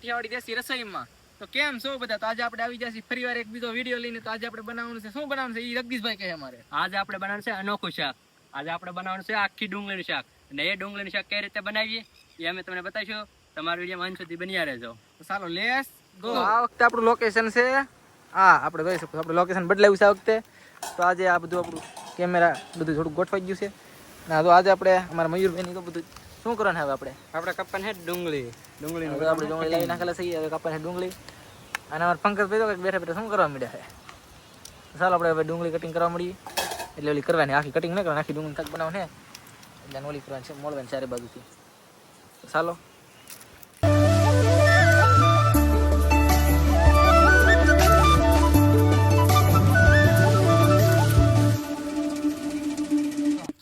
કાઠિયાવાડી દેશી રસોઈમાં. તો કેમ છો બધા? તો આજે આપણે આવી જશે ફરીવાર એક બીજો વિડીયો લઈને. તો આજે આપણે બનાવવાનું છે, શું બનાવવાનું છે એ જગદીશભાઈ કહે અમારે. આજે આપણે બનાવવાનું છે અનોખું શાક. આજે આપણે બનાવવાનું છે આખી ડુંગળીનું શાક. અને એ ડુંગળીનું શાક કઈ રીતે બનાવીએ એ અમે તમને બતાવીશું. તમારા વિડીયોમાં અંત સુધી બન્યા રહેજો. તો ચાલો લેટ્સ ગો. આ વખતે આપણું લોકેશન છે આપણે જોઈ શકો આપણે લોકેશન બદલાવ્યું છે આ વખતે. તો આજે આ બધું આપણું કેમેરા બધું થોડું ગોઠવાઈ ગયું છે. ના તો આજે આપણે અમારા મયુરભાઈની તો બધું શું કરવાનું હવે આપણે કપ્પાને ડુંગળી આપણે ડુંગળી લાવી નાખેલા છે. હવે કપાને ડુંગળી અને અમારા પંકજભાઈ તો બેઠા બેઠા શું કરવા મળ્યા છે. ચાલો આપણે હવે ડુંગળી કટિંગ કરવા મળીએ. એટલે ઓલી કરવાની આખી કટિંગ ન કરવાની, આખી ડુંગળી શાક બનાવવાની એટલે ઓલી કરવાની છે, મોળવાની ચારે બાજુથી. ચાલો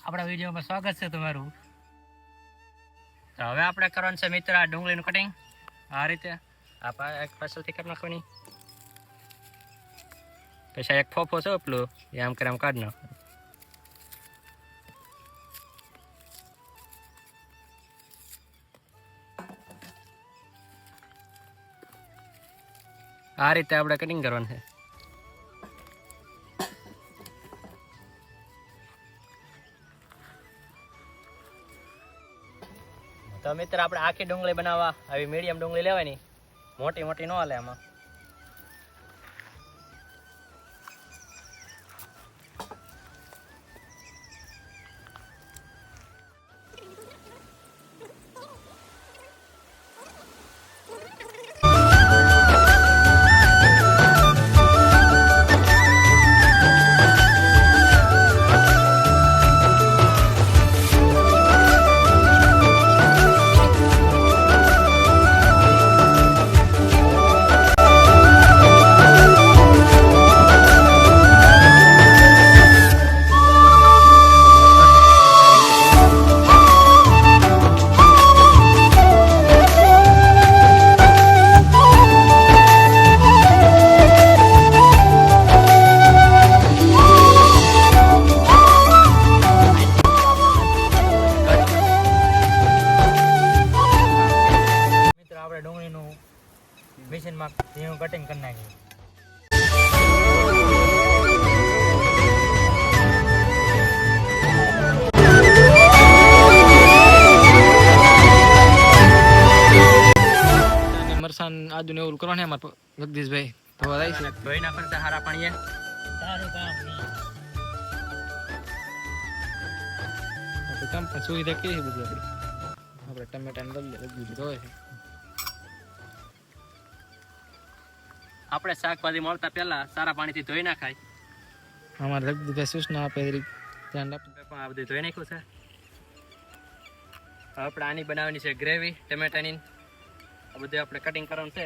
આપણા વિડીયોમાં સ્વાગત છે તમારું. તો હવે આપણે કરવાનું છે મિત્ર આ ડુંગળીનું કટિંગ આ રીતે એક પાછળથી કરી નાખવાની. પછી એક ફોફો છે પેલું એ આમ કરે આમ કાઢી નાખો. આ રીતે આપણે કટિંગ કરવાનું છે. તો મિત્ર આપણે આખી ડુંગળી બનાવવા આવી મીડિયમ ડુંગળી લેવાની, મોટી મોટી ન હાલે એમાં. ડુંગળીનું મશીનમાં ઝીણું કટિંગ કરી નાખીએ. મરસાન આદુ ને એવું કરવાનું અમારે જગદીશભાઈ ધોવા જાય છે. ધોઈ નાખવાનું છે સારા પાણીએ. સારું કામ પણ સુવિધા કેવી છે બધી આપણે ટમેટા ને બધું ધોવે છે. આપણે શાકભાજી મળતા પહેલા સારા પાણીથી ધોઈ નાખાય. અમારે જગદીશભાઈ સૂચના આપે ધ્યાન રાખવું. પણ આ બધું ધોઈ નાખ્યું છે. આપણે આની બનાવવાની છે ગ્રેવી ટમેટાની. આ બધું આપણે કટિંગ કરવાનું છે.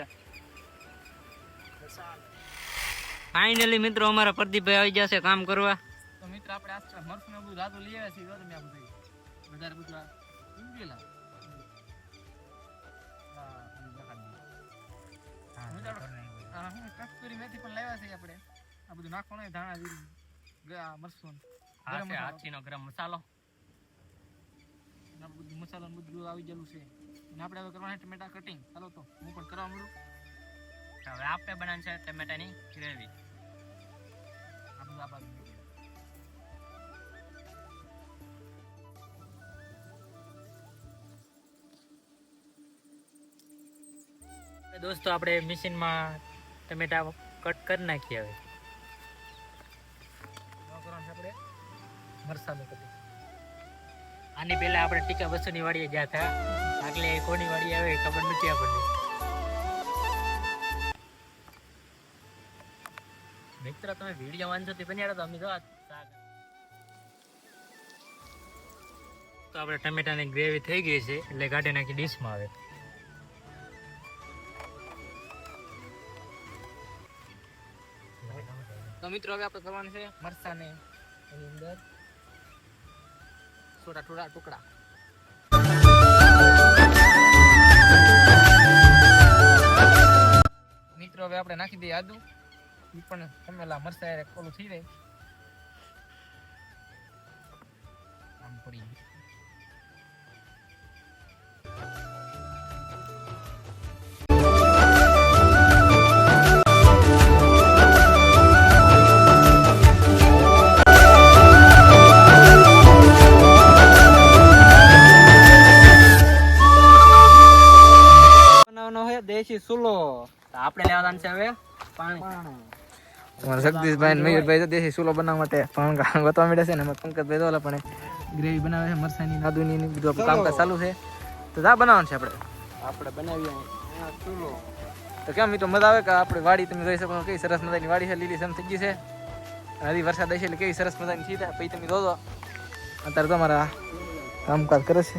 ફાઇનલી મિત્રો અમારા પ્રદીપભાઈ આવી ગયા છે કામ કરવા. તો મિત્ર આપણે આ મરચું ને બધું રાતું લઈ આવ્યા છીએ. તમે આ બધું વધારે બધું ઉંગેલા કસ્તુરી મેથી પણ લાવ્યા છે આપણે. આ બધું નાખવાનું ધાણા જીરું મરચું હાથીનો ગરમ મસાલો બધું મસાલો બધું આવી ગયેલું છે. અને આપણે હવે કરવાના ટમેટા કટિંગ. ચાલો તો હું પણ કરવા મળું. હવે આપણે બનાવવાની છે ટમેટાની ગ્રેવી. આ બધું આ બાજુ દોસ્તો આપણે મશીનમાં ટમેટા કટ કરી નાખીએ. હવે આપણે મરસાનું કટિંગ. આની પહેલા આપણે ટીકા બસુની વાડીએ ગયા હતા. આગલે કોની વાડી આવે ખબર નથી આપણને. મિત્ર તમે વિડીયો વાંચો તે બન્યા તો અમે તો આપણે ટમેટાની ગ્રેવી થઈ ગઈ છે એટલે કાઢી નાખી ડીશમાં. આવે તો મિત્રો હવે આપણે કરવાનું છે મરચાને એની અંદર થોડા થોડા ટુકડા. મિત્રો હવે આપણે નાખી દઈએ આદુ. એ પણ ટમેલા મરચા ઓલું થઈ જાય આમ પડી. દેશી સુલો. તો આપણે લેવાનું છે હવે પાણી. તમારા જગદીશભાઈ ને મયુરભાઈ તો દેશી ચૂલો બનાવવા માટે પણ ગોતવા મળે છે ને અમારે પંકજભાઈ તો ઓલા પણ ગ્રેવી બનાવે છે મરસાની નાદુની ને બધું આપણું કામકાજ ચાલુ છે તો આ બનાવવાનું છે આપણે બનાવીએ આ ચૂલો. તો કેમ મિત્રો મજા આવે કે આપણે વાડી તમે જોઈ શકો છો કેવી સરસ મજાની વાડી છે લીલી સમ થઈ ગઈ છે હજી વરસાદ હશે એટલે કેવી સરસ મજાની સીધા પછી તમે જોજો અત્યારે તો અમારા કામકાજ કરે છે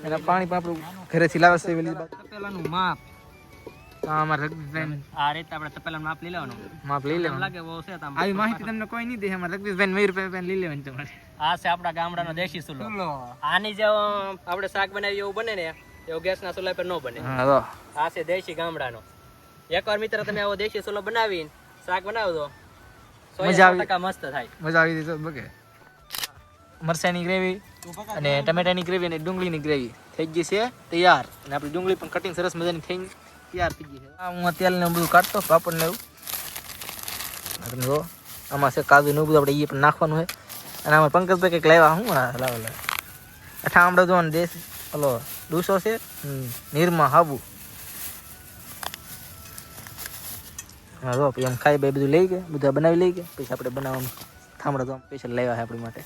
અને પાણી પણ આપણું ઘરેથી લાવે છે વેલી તપેલાનું માપ. અમારા જગદીશભાઈ આ રીતે આપણે તપેલાનું માપ લઈ લેવાનું. માપ લઈ એમ લેવાનું લાગે બહુ છે તો આમ. આવી માહિતી તમને કોઈ નહીં દે અમારા જગદીશભાઈ મયુરભાઈ લઈ લેવાની તમારે આ છે આપણા ગામડાનો દેશી ચૂલો. ચૂલો. આની જેવો આપણે શાક બનાવીએ એવું બને ને એવું ગેસના ચૂલા પર ન બને. હા તો આ છે દેશી ગામડાનો. એકવાર મિત્ર તમે આવો દેશી ચૂલો બનાવીને શાક બનાવો તો મજા આવી. 100% મસ્ત થાય. મજા આવી તો બકે મરચાની ગ્રેવી અને ટમેટાની ગ્રેવી અને ડુંગળીની ગ્રેવી થઈ ગઈ છે તૈયાર અને આપણી ડુંગળી પણ કટિંગ સરસ મજાની થઈ તૈયાર થઈ ગઈ છે આ હું તેલ ને બધું કાઢતો પાપડ ને એવું તમે જો આમાં છે કાજુ ને એવું બધું આપણે એ પણ નાખવાનું છે અને આમાં પંકજભાઈ કંઈક લાવ્યા હું લાવેલા અઠા આપણે જોવાનું દેશ ઓલો ડૂસો છે નિરમા હાબુ હા જો પછી આમ ખાઈ ભાઈ બધું લઈ ગયા બધા બનાવી લઈ ગયા પછી આપણે બનાવવાનું થાંભળા તો સ્પેશિયલ લાવ્યા છે આપણી માટે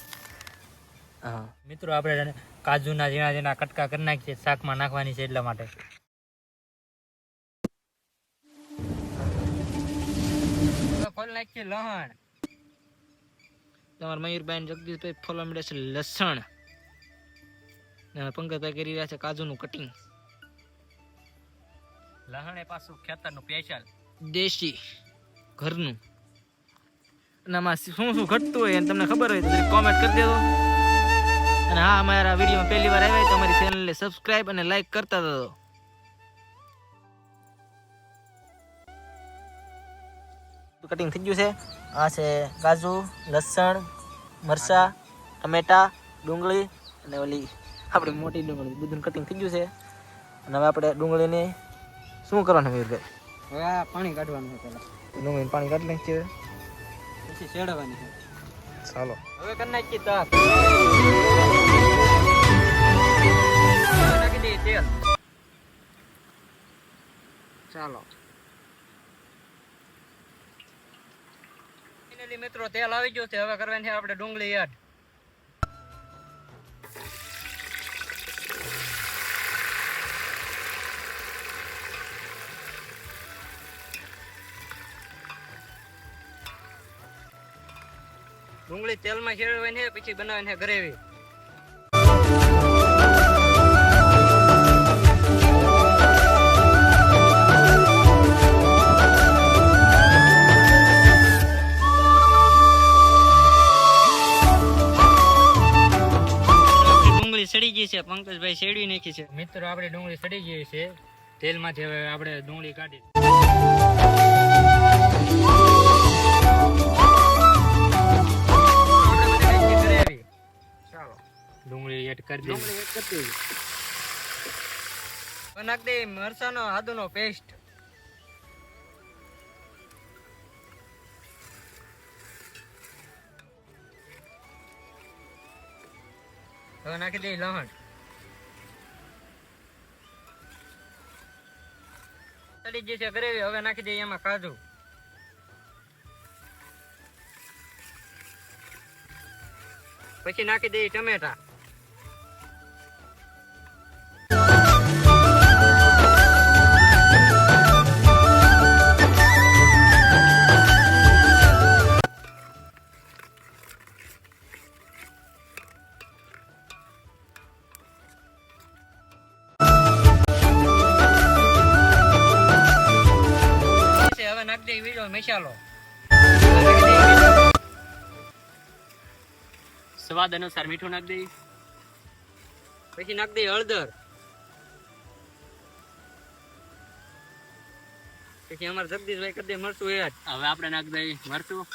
હા મિત્રો આપણે કાજુના ઝીણા ઝીણા કટકા કરી નાખીએ શાકમાં નાખવાની છે એટલા માટે. ફોલ નાખીએ લસણ. તમારા મયુરભાઈ ને જગદીશભાઈ ફોલવા મળે છે લસણ અને પંકજભાઈ કરી રહ્યા છે કાજુનું કટિંગ લસણ એ પાછું ખેતરનું સ્પેશિયલ દેશી ઘરનું અને આમાં શું શું ઘટતું હોય અને તમને ખબર હોય તો કોમેન્ટ કરી દેજો અને હા અમારા વિડીયોમાં પહેલી વાર આવ્યા તો અમારી ચેનલને સબસ્ક્રાઇબ અને લાઈક કરતા જજો. કટિંગ થઈ ગયું છે આ છે કાજુ લસણ મરચા ટમેટા ડુંગળી અને ઓલી આપણી મોટી ડુંગળી બધું કટિંગ થઈ ગયું છે અને હવે આપણે ડુંગળીને શું કરવાનું મયુરભાઈ હવે આ પાણી કાઢવાનું છે પહેલા. ડુંગળીને પાણી કાઢી નાખીએ પછી શેડવાની છે. ચાલો હવે કરી નાખીએ તાપ. નાખી દઈએ તેલ. ચાલો ફાઇનલી મિત્રો તેલ આવી ગયું છે. હવે કરવાની છે આપણે ડુંગળી એડ. ડુંગળી તેલમાં શેરવાની છે પછી બનાવવાની છે ગ્રેવી. ડુંગળી સડી ગઈ છે. પંકજભાઈ શેડવી નાખી છે. મિત્રો આપણે ડુંગળી સડી ગઈ છે તેલમાંથી. હવે આપણે ડુંગળી કાઢી ડુંગળી એડ કરી દઈએ. નાખ દે મરચાનો આદુનો પેસ્ટ. હવે નાખી દઈએ લસણ. સડી ગઈ છે ગ્રેવી. હવે નાખી દઈએ એમાં કાજુ. પછી નાખી દઈએ ટમેટા. હવે નાખી દઈએ બીજો મસાલો. સ્વાદ અનુસાર મીઠું નાખી દઈએ. પછી નાખી દઈએ હળદર. પછી અમારે જગદીશભાઈ કરી દે મરચું એડ. હવે આપણે નાખી દઈએ મરચું.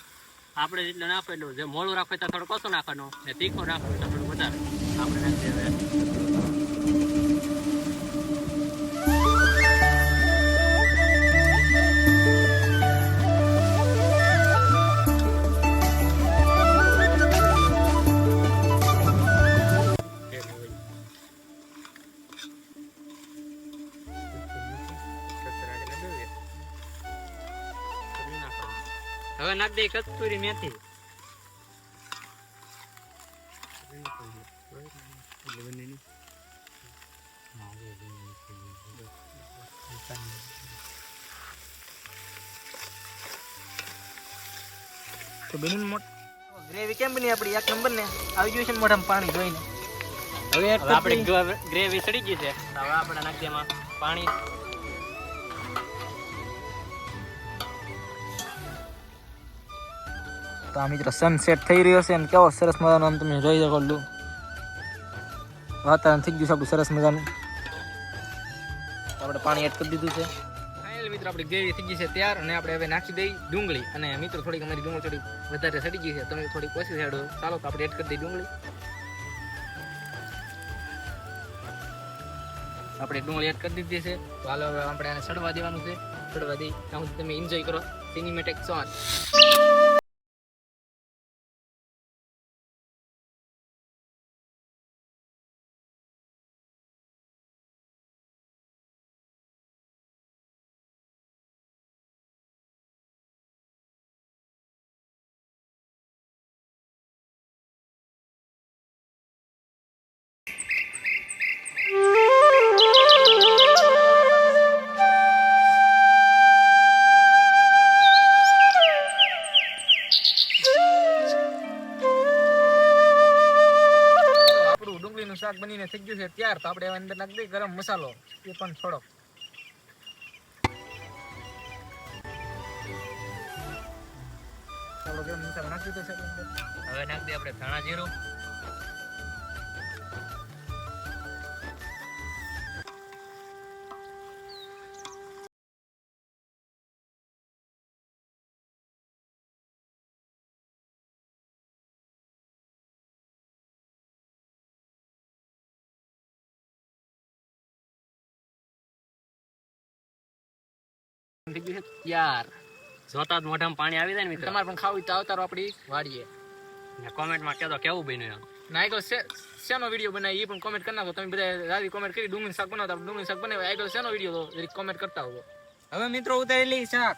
આપણે જેટલું નાખો એટલું. જે મોળું રાખો તો થોડું ઓછું નાખવાનું, ને તીખું રાખો તો થોડું વધારે. આપણે નાખી દઈએ નાખ દે કસ્તુરી મેથી. તો બેની ગ્રેવી કેમ બની આપણી એક નંબર ને આવી ગયું છે ને મોઢામાં પાણી જોઈને. હવે હવે આપણે ગ્રેવી સડી ગઈ છે. હવે આપણે નાખી દે એમાં પાણી. તો આ મિત્રો સનસેટ થઈ રહ્યો છે અને કેવો સરસ મજાનો આમ તમે જોઈ શકો લો વાતાવરણ થઈ ગયું છે આપણું સરસ મજાનું. આપણે પાણી એડ કરી દીધું છે. ફાઇનલ મિત્રો આપણી ગ્રેવી થઈ ગઈ છે તૈયાર અને આપણે હવે નાખી દઈ ડુંગળી. અને મિત્રો થોડીક અમારી ડુંગળી થોડી વધારે સડી ગઈ છે, તમે થોડીક ઓછી સેડો. ચાલો તો આપણે એડ કરી દઈએ ડુંગળી. આપણે ડુંગળી એડ કરી દીધી છે. તો હાલો હવે આપણે આને સડવા દેવાનું છે. સડવા દઈ ત્યાં સુધી તમે એન્જોય કરો સિનેમેટિક શોટ. ડુંગળીનું શાક બનીને થઈ ગયું છે ત્યાર. તો આપણે અંદર નાખી દઈએ ગરમ મસાલો, એ પણ થોડોક. ચાલો ગરમ મસાલો નાખી દીધો છે અંદર. હવે નાખી દઈએ આપણે ધાણા જીરું. થઈ ગયું છે ત્યાર. જોતા જ મોઢામાં પાણી આવી જાય ને મિત્રો. તમારે પણ ખાવું હોય તો આવતારો આપણી વાડીએ. ને કોમેન્ટમાં કહેતો કેવું બન્યું એમ. ના આગળ શેનો વિડીયો બનાવી એ પણ કોમેન્ટ કરી નાખો. તમે બધા રાવી કોમેન્ટ કરી ડુંગળી શાક બનાવતા ડુંગળી શાક બનાવે આગળ શેનો વિડીયો તો જરીક કોમેન્ટ કરતા હોવો. હવે મિત્રો ઉતારેલી શાક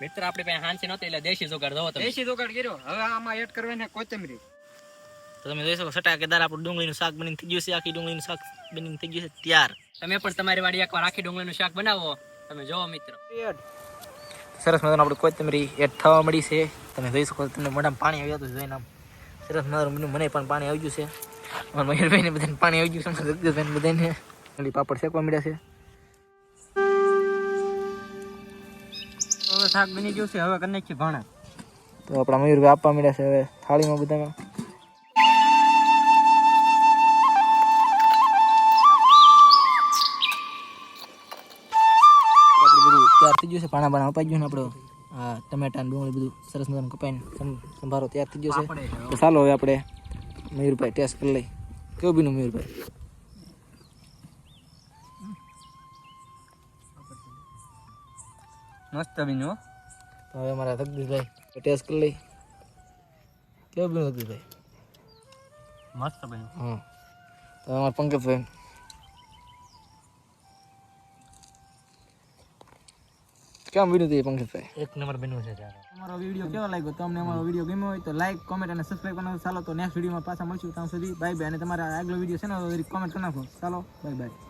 મિત્ર આપણે પાસે હાંસી નહોતી એટલે દેશી જોગાડ જોવો તમે. દેશી જોગાડ કર્યો. હવે આમાં એડ કરવાની કોથમરી. તો તમે જોઈ શકો સટાકેદાર આપણું ડુંગળીનું શાક બનીને થઈ ગયું છે. આખી ડુંગળીનું શાક બનીને થઈ ગયું છે ત્યાર. તમે પણ તમારી વાડી એકવાર આખી ડુંગળીનું શાક બનાવો. તમે જોવો મિત્રો. સરસ મજાનું આપણે કોથમરી એડ થવા મળી છે. તમે જોઈ શકો તમને મોઢામાં પાણી આવી જતું જોઈને આમ સરસ મજાનું બન્યું. મને પણ પાણી આવી ગયું છે. અમારા મયુરભાઈને બધાને પાણી આવી ગયું છે. અમારા જગદીશભાઈને બધાને ઓલી પાપડ શેકવા મળ્યા છે. હવે શાક બની ગયું છે. હવે કરી નાખીએ ભાણા. તો આપણા મયુરભાઈ આપવા મળ્યા છે હવે થાળીમાં બધામાં. તૈયાર થઈ ગયું છે. પાણા બાણા અપાઈ ગયું ને આપણો આ ટમેટા ડુંગળી બધું સરસ મજાનું કપાઈને સંભારો તૈયાર થઈ ગયો છે. તો ચાલો હવે આપણે મયુરભાઈ ટેસ્ટ કરી લઈ. કેવું બીનું મયુરભાઈ? મસ્ત બીનું. તો હવે અમારા જગદીશભાઈ ટેસ્ટ કરી લઈ. કેવું બીનું જગદીશભાઈ? મસ્ત બન્યું. હા. તો અમારા પંકજભાઈ કેમ બીનું હતું પંકજભાઈ? એક નંબર બન્યું છે. અમારો વિડીયો કેવો લાગ્યો? તો અમને અમારો વિડીયો ગમ્યો હોય તો લાઈક કોમેન્ટ અને સબસ્ક્રાઈબ કરવાનું. ચાલો તો નેક્સ્ટ વિડીયોમાં પાછા મળશું. ત્યાં સુધી બાય બાય. અને તમારા આગલો વિડીયો છે ને કોમેન્ટ કરી નાખો. ચાલો બાય બાય.